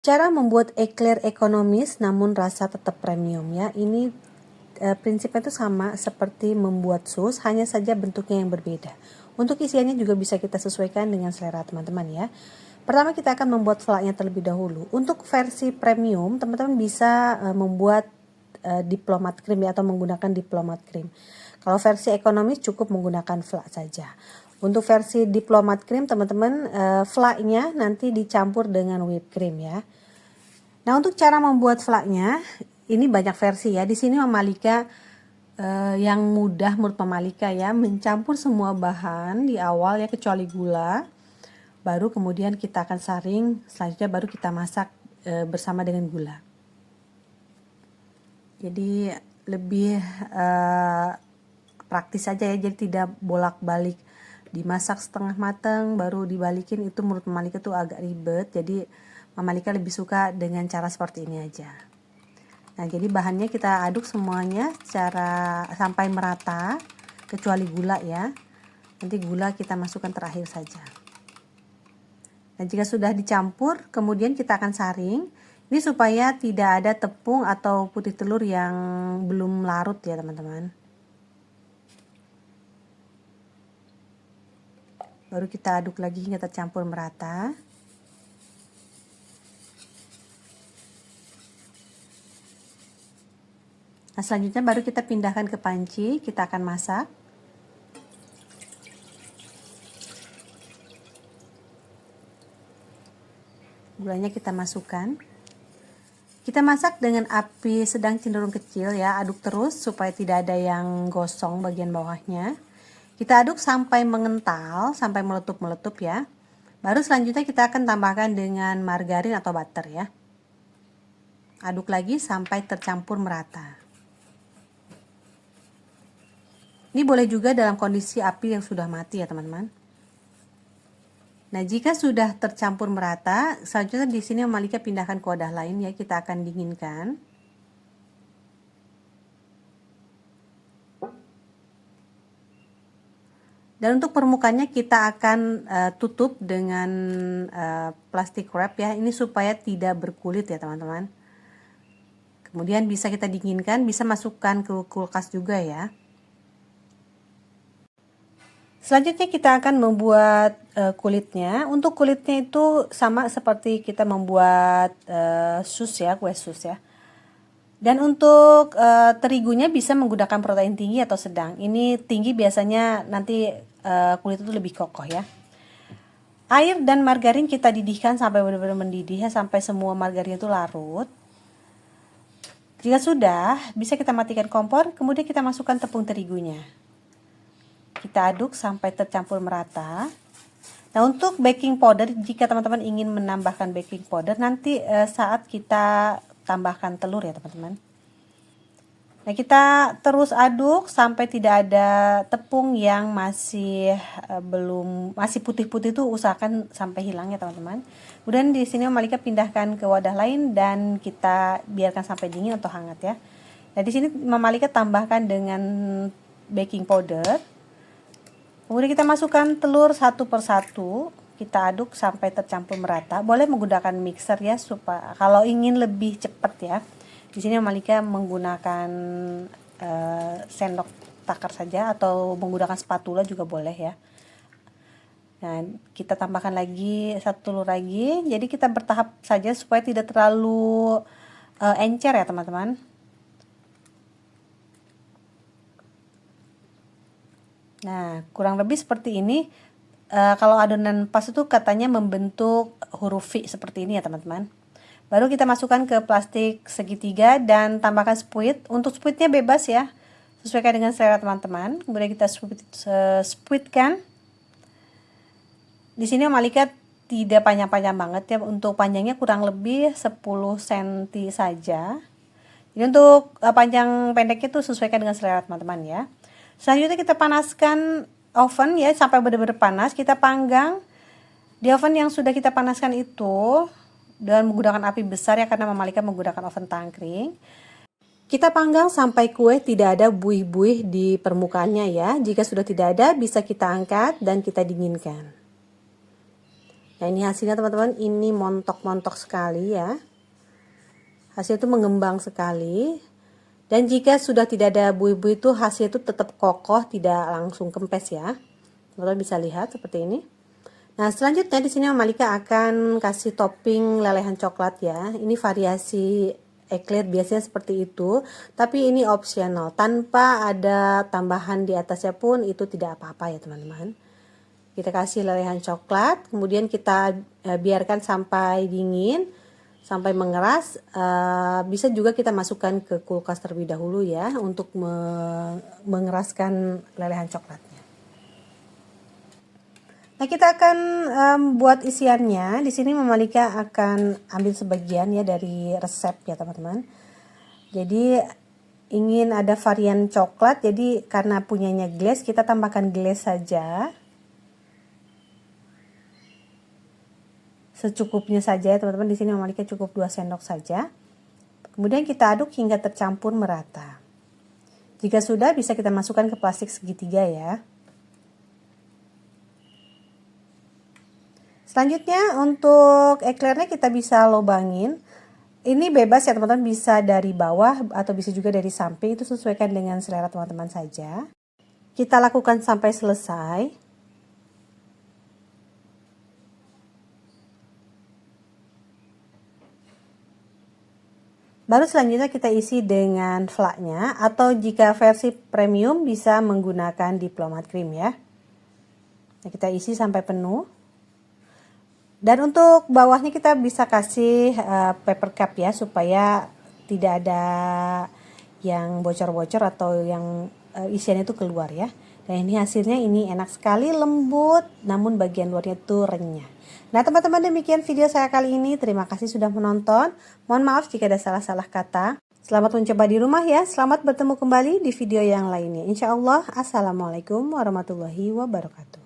Cara membuat eclair ekonomis namun rasa tetap premium ya. Ini prinsipnya itu sama seperti membuat sus, hanya saja bentuknya yang berbeda. Untuk isiannya juga bisa kita sesuaikan dengan selera teman-teman ya. Pertama kita akan membuat flaknya terlebih dahulu. Untuk versi premium, teman-teman bisa membuat diplomat cream ya, atau menggunakan diplomat cream. Kalau versi ekonomis cukup menggunakan flak saja. Untuk versi diplomat cream teman-teman, flaknya nanti dicampur dengan whipped cream ya. Nah untuk cara membuat flaknya ini banyak versi ya. Di sini Mama Lika yang mudah menurut Mama Lika ya, mencampur semua bahan di awal ya kecuali gula. Baru kemudian kita akan saring, selanjutnya baru kita masak bersama dengan gula. Jadi lebih praktis saja ya, jadi tidak bolak-balik dimasak setengah matang baru dibalikin, itu menurut Mama Lika tuh agak ribet. Jadi Mama Lika lebih suka dengan cara seperti ini aja. Nah jadi bahannya kita aduk semuanya secara sampai merata kecuali gula ya. Nanti gula kita masukkan terakhir saja. Nah jika sudah dicampur kemudian kita akan saring. Ini supaya tidak ada tepung atau putih telur yang belum larut ya teman-teman. Baru kita aduk lagi hingga tercampur merata. Nah selanjutnya baru kita pindahkan ke panci, kita akan masak. Gulanya kita masukkan. Kita masak dengan api sedang cenderung kecil ya, aduk terus supaya tidak ada yang gosong bagian bawahnya. Kita aduk sampai mengental, sampai meletup-meletup ya. Baru selanjutnya kita akan tambahkan dengan margarin atau butter ya. Aduk lagi sampai tercampur merata. Ini boleh juga dalam kondisi api yang sudah mati ya teman-teman. Nah, jika sudah tercampur merata, selanjutnya di sini Mama Lika pindahkan ke wadah lain ya, kita akan dinginkan. Dan untuk permukaannya kita akan tutup dengan plastik wrap ya, ini supaya tidak berkulit ya teman-teman. Kemudian bisa kita dinginkan, bisa masukkan ke kulkas juga ya. Selanjutnya kita akan membuat kulitnya. Untuk kulitnya itu sama seperti kita membuat sus ya, kue sus ya. Dan untuk terigunya bisa menggunakan protein tinggi atau sedang. Ini tinggi biasanya nanti kulit itu lebih kokoh ya. Air dan margarin kita didihkan sampai benar-benar mendidih ya, sampai semua margarin itu larut. Jika sudah, bisa kita matikan kompor, kemudian kita masukkan tepung terigunya. Kita aduk sampai tercampur merata. Nah untuk baking powder, jika teman-teman ingin menambahkan baking powder nanti saat kita tambahkan telur ya teman-teman. Nah kita terus aduk sampai tidak ada tepung yang masih masih putih-putih, itu usahakan sampai hilang ya teman-teman. Kemudian di sini Mama Lika pindahkan ke wadah lain dan kita biarkan sampai dingin atau hangat ya. Nah di sini Mama Lika tambahkan dengan baking powder. Kemudian kita masukkan telur satu persatu, kita aduk sampai tercampur merata. Boleh menggunakan mixer ya, supaya kalau ingin lebih cepat ya. Di sini Mama Lika menggunakan sendok takar saja atau menggunakan spatula juga boleh ya. Nah, kita tambahkan lagi satu telur lagi. Jadi kita bertahap saja supaya tidak terlalu encer ya teman-teman. Nah, kurang lebih seperti ini. Kalau adonan pas itu katanya membentuk huruf V seperti ini ya teman-teman. Baru kita masukkan ke plastik segitiga dan tambahkan spuit. Untuk spuitnya bebas ya, sesuaikan dengan selera teman-teman. Kemudian kita spuitkan. Di sini Mama Lika tidak panjang-panjang banget ya. Untuk panjangnya kurang lebih 10 cm saja. Jadi untuk panjang pendeknya itu sesuaikan dengan selera teman-teman ya. Selanjutnya kita panaskan oven ya sampai benar-benar panas. Kita panggang di oven yang sudah kita panaskan itu dan menggunakan api besar ya, karena Mama Lika menggunakan oven tangkring. Kita panggang sampai kue tidak ada buih-buih di permukaannya ya. Jika sudah tidak ada, bisa kita angkat dan kita dinginkan. Nah ini hasilnya teman-teman, ini montok-montok sekali ya. Hasil itu mengembang sekali. Dan jika sudah tidak ada buih-buih itu hasil itu tetap kokoh, tidak langsung kempes ya. Teman-teman bisa lihat seperti ini. Nah selanjutnya di sini Malika akan kasih topping lelehan coklat ya. Ini variasi eclair biasanya seperti itu, tapi ini opsional. Tanpa ada tambahan di atasnya pun itu tidak apa-apa ya teman-teman. Kita kasih lelehan coklat, kemudian kita biarkan sampai dingin, sampai mengeras. Bisa juga kita masukkan ke kulkas terlebih dahulu ya untuk mengeraskan lelehan coklatnya. Nah kita akan buat isiannya. Di sini Malika akan ambil sebagian ya dari resep ya teman-teman. Jadi ingin ada varian coklat, jadi karena punyanya glaze kita tambahkan glaze saja. Secukupnya saja ya teman-teman. Di sini Malika cukup 2 sendok saja. Kemudian kita aduk hingga tercampur merata. Jika sudah bisa kita masukkan ke plastik segitiga ya. Selanjutnya untuk eclairnya kita bisa lobangin. Ini bebas ya teman-teman, bisa dari bawah atau bisa juga dari samping, itu sesuaikan dengan selera teman-teman saja. Kita lakukan sampai selesai. Baru selanjutnya kita isi dengan flaknya, atau jika versi premium bisa menggunakan diplomat cream ya. Nah, kita isi sampai penuh. Dan untuk bawahnya kita bisa kasih paper cup ya, supaya tidak ada yang bocor-bocor atau yang isiannya itu keluar ya. Dan ini hasilnya, ini enak sekali, lembut, namun bagian luarnya itu renyah. Nah teman-teman, demikian video saya kali ini. Terima kasih sudah menonton. Mohon maaf jika ada salah-salah kata. Selamat mencoba di rumah ya. Selamat bertemu kembali di video yang lainnya. Insya Allah. Assalamualaikum warahmatullahi wabarakatuh.